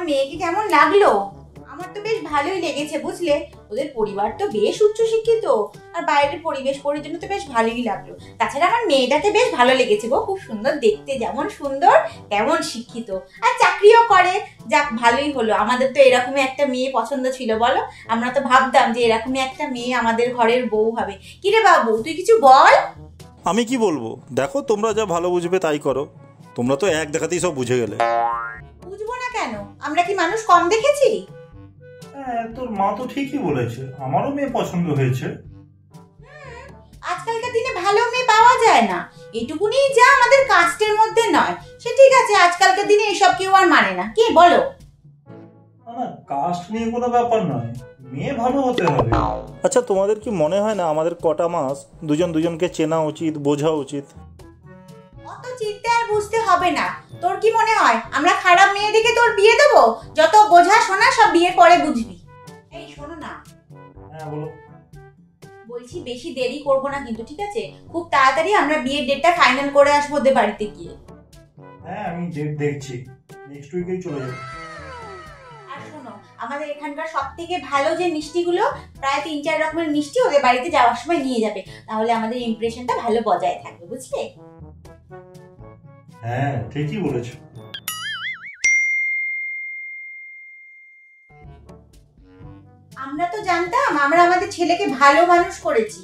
মেয়েকে কেমন লাগলো? আমার তো বেশ ভালোই লেগেছে বুঝলে। ওদের পরিবার তো বেশ উচ্চশিক্ষিত, আর বাইরের পরিবেশ পরিজন তো বেশ ভালোই লাগলো। তাছাড়া আমার মেয়েটাকে বেশ ভালো লেগেছে গো, খুব সুন্দর দেখতে, যেমন সুন্দর তেমন শিক্ষিত, আর চাকরিও করে। যাক, ভালোই হলো। আমাদের তো এরকমই একটা মেয়ে পছন্দ ছিল বলো। আমরা তো ভাবতাম যে এরকমই একটা মেয়ে আমাদের ঘরের বউ হবে। কিরে বাবু, তুই কিছু বল। আমি কি বলবো, দেখো তোমরা যা ভালো বুঝবে তাই করো। তোমরা তো এক দেখাতেই সব বুঝে গেলে। বুঝবো না কেন? আমরা কি মানুষ কম দেখেছি? হ্যাঁ, তোর মা তো ঠিকই বলেছে, আমারও মেয়ে পছন্দ হয়েছে। আজকালকার দিনে ভালো মেয়ে পাওয়া যায় না, এটুকুনি যা আমাদের কাস্টের মধ্যে নয়। সে ঠিক আছে, আজকালকার দিনে এসব কেউ আর মানে না, কি বলো? না, কাস্ট নিয়ে কোনো ব্যাপার নয়, মেয়ে ভালো হতে হবে। আচ্ছা, তোমাদের কি মনে হয় না আমাদের কটা মাস দুজন দুজনকে চেনা উচিত, বোঝা উচিত? অত চিন্তা আর বুঝতে হবে না। তোর কি মনে হয় আমরা খারাপ মেয়ে দেখে তোর বিয়ে দেবো? যত বোঝা শোনা সব বিয়ের পরে বুঝবি। এই শোনো না, হ্যাঁ বলো। বলছি বেশি দেরি করব না কিন্তু, ঠিক আছে? খুব তাড়াতাড়ি আমরা বিয়ের ডেটটা ফাইনাল করে আসবো ওদের বাড়িতে গিয়ে। হ্যাঁ, আমি ডেট দেখছি, নেক্সট উইকেই চলে যাবো। আর শোনো, আমাদের এখানকার সব থেকে ভালো যে মিষ্টিগুলো, প্রায় 3-4 রকমের মিষ্টি ওদের বাড়িতে যাওয়ার সময় নিয়ে যাবে, তাহলে আমাদের ইমপ্রেশনটা ভালো বজায় থাকবে, বুঝলে? হ্যাঁ, ঠিকই বলেছো। আমরা তো জানতাম আমরা আমাদের ছেলেকে ভালো মানুষ করেছি,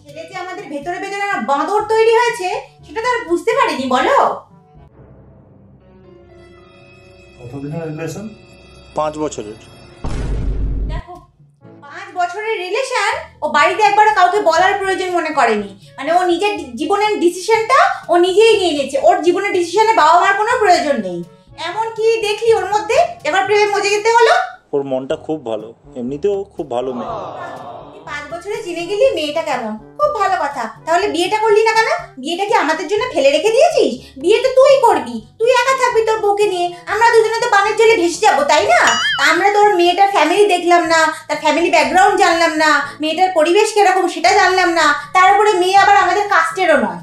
ছেলে যে আমাদের ভেতরে ভেতরে বাঁদর তৈরি হয়েছে সেটা তো আর বুঝতে পারিনি বলো। কতদিনের রিলেশন? 5 বছরের। দেখো, 5 বছরের রিলেশন ও বাড়িতে একবার কাউকে বলার প্রয়োজন মনে করেনি। মানে ও নিজের জীবনের ডিসিশনটা ও নিজেই নিয়ে নিয়েছে, ওর জীবনের ডিসিশনে বাবা মার কোনো প্রয়োজন নেই। এমন কি দেখলি ওর মধ্যে এবার প্রেমে মজে যেতে হলো? ওর মনটা খুব ভালো, এমনিতেও খুব ভালো মেয়ে। 5 বছরে চিনে গেলি মেয়েটা কেমন, খুব ভালো কথা। তাহলে বিয়েটা করলি না কেন? বিয়েটা কি আমাদের জন্য ফেলে রেখে দিয়েছিস? বিয়ে তো তুই করবি, তুই একা থাকবি তোর বউকে নিয়ে, আমরা দুজনে তো পানের জলে ভেসে যাবো, তাই না? আমরা তোর মেয়েটার ফ্যামিলি দেখলাম না, তার ফ্যামিলি ব্যাকগ্রাউন্ড জানলাম না, মেয়েটার পরিবেশ কিরকম সেটা জানলাম না, তারপরে মেয়ে আবার আমাদের কাস্টেরও নয়।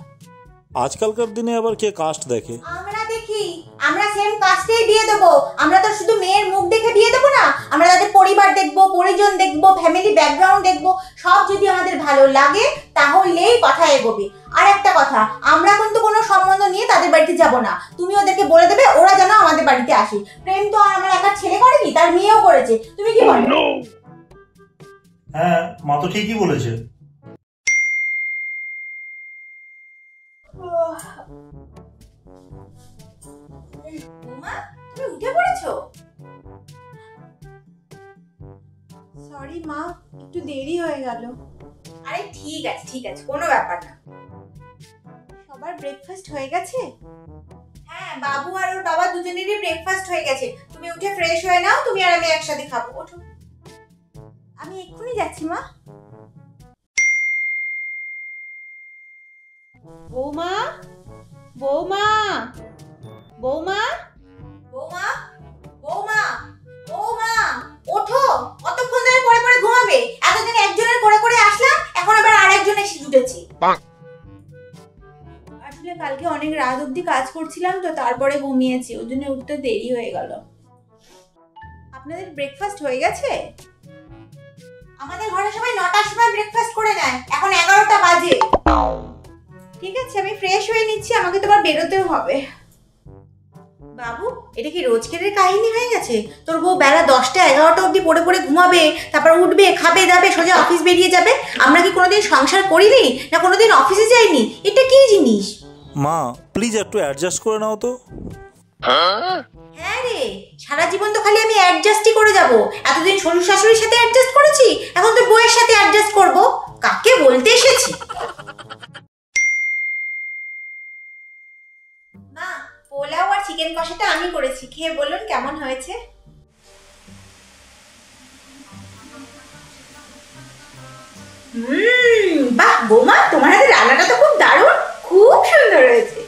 আজকালকার দিনে আবার কে কাস্ট দেখে? আমরা দেখি, আমরা সেম কাস্টেই বিয়ে দেবো। আমরা তো শুধু মেয়ের মুখ দেখে বিয়ে দেবো না, আমরা তাদের পরিবার দেখবো, পরিজন দেখবো, ফ্যামিলি ব্যাকগ্রাউন্ড দেখবো। সব যদি আমাদের ভালো লাগে তাহলেই কথা এগোবে। আর একটা কথা, আমরা কিন্তু কোনো সম্বন্ধ নিয়ে তাদের বাড়িতে যাব না। তুমি ওদেরকে বলে দেবে ওরা যেন আমাদের বাড়িতে আসে। প্রেম তো আর আমার একা ছেলে করেনি, তার মেয়েও করেছে। তুমি কি বলো? হ্যাঁ, মা তো ঠিকই বলেছে। বৌমা, তুমি উঠে পড়েছো? সরি মা, একটু দেরি হয়ে গেল। আরে ঠিক আছে ঠিক আছে, কোনো ব্যাপার না। সবার ব্রেকফাস্ট হয়ে গেছে? হ্যাঁ, বাবু আর ওর বাবা দুজনেরই ব্রেকফাস্ট হয়ে গেছে। তুমি উঠে ফ্রেশ হয়ে নাও, তুমি আর আমি একসাথে খাবো। ওঠো। আমি এক্ষুনি যাচ্ছি মা। বৌমা, বৌমা, বৌমা, বৌমা, বৌমা, বৌমা, ওঠো। অতক্ষণ ধরে পড়ে পড়ে ঘুমাবে? এতদিন একজনের করে করে আসলাম, এখন আবার আরেকজন এসে জুটেছে। আসলে কালকে অনেক রাত অবধি কাজ করছিলাম তো, তারপরে ঘুমিয়েছি, ওই জন্য উঠতে দেরি হয়ে গেল। আপনাদের ব্রেকফাস্ট হয়ে গেছে? আমাদের ঘরে সবাই 9টার সময় ব্রেকফাস্ট করে নেয়, এখন 11টা বাজে। ঠিক আছে, আমি ফ্রেশ হয়ে নিচ্ছি, আমাকে তো আবার বেরোতেও হবে। বাবু, এটা কি রোজকের কাহিনী হয়ে গেছে? তোর বউ বেলা 10টা 11টা অবধি পড়ে পড়ে ঘুমাবে, তারপর উঠবে, খাবে দাবে, সোজা অফিস বেরিয়ে যাবে। আমরা কি কোনোদিন সংসার করিনি, না কোনোদিন অফিসে যাইনি? এটা কি জিনিস? মা প্লিজ একটু অ্যাডজাস্ট করে নাও তো। হ্যাঁ রে, সারা জীবন তো খালি আমি অ্যাডজাস্টই করে যাব। এতদিন শ্বশুর শাশুড়ির সাথে অ্যাডজাস্ট করেছি, এখন তো বউয়ের সাথে অ্যাডজাস্ট করব। কাকে বলতে এসেছি? মা, পোলাও আর চিকেন কষাটা আমি করেছি, খেয়ে বলুন কেমন হয়েছে। বাহ বৌমা, তোমার হাতে রান্নাটা তো খুব দারুণ, খুব সুন্দর হয়েছে।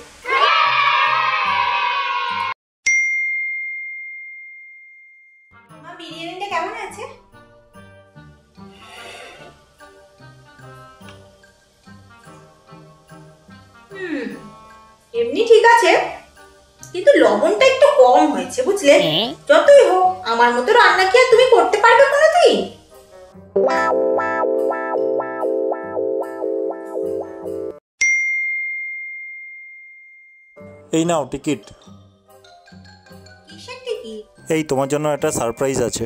মা, বিরিয়ানিটা কেমন আছে? এমনি ঠিক আছে, কিন্তু লবণটা একটু কম হয়েছে, বুঝলে? যতই হোক, আমার মতো রান্না কি আর তুমি করতে পারবে কোনোদিন? এই নাও টিকিট। কিসের টিকিট? এই তোমার জন্য একটা সারপ্রাইজ আছে।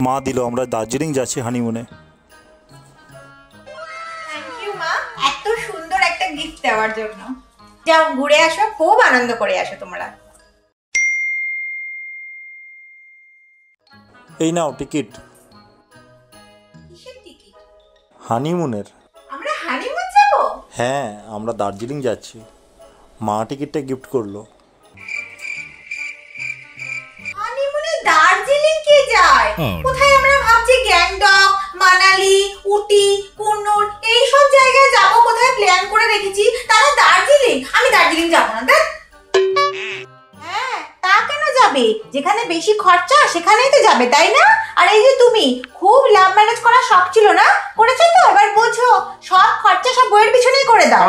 মা দিল, আমরা দার্জিলিং যাচ্ছি হানিমুনে। থ্যাংক ইউ মা, এত সুন্দর একটা গিফট দেওয়ার জন্য। যাও ঘুরে আসো, খুব আনন্দ করে আসো তোমরা। এই নাও টিকিট কিসের টিকিট? হানিমুনের। আমরা হানিমুন যাব? হ্যাঁ, আমরা দার্জিলিং যাচ্ছি। মা টিকিটটা গিফট করলো। হানিমুনে দার্জিলিং কে যায়? কোথায় আমরা ভাবছি গ্যাংটক, মানালি, উটি, কুন্নুর এই সব জায়গায় যাব, কোথায় প্ল্যান করে রেখেছি, তারা দার্জিলিং। আমি দার্জিলিং যাব না। দেখ, হ্যাঁ তা কেন যাবে? যেখানে বেশি খরচা সেখানেই তো যাবে, তাই না? আর এই যে তুমি খুব লাভ ম্যানেজ করার শখ ছিল না, করেছো তো, এবার বোঝো, সব খরচা সব বইয়ের পিছনেই করে দাও।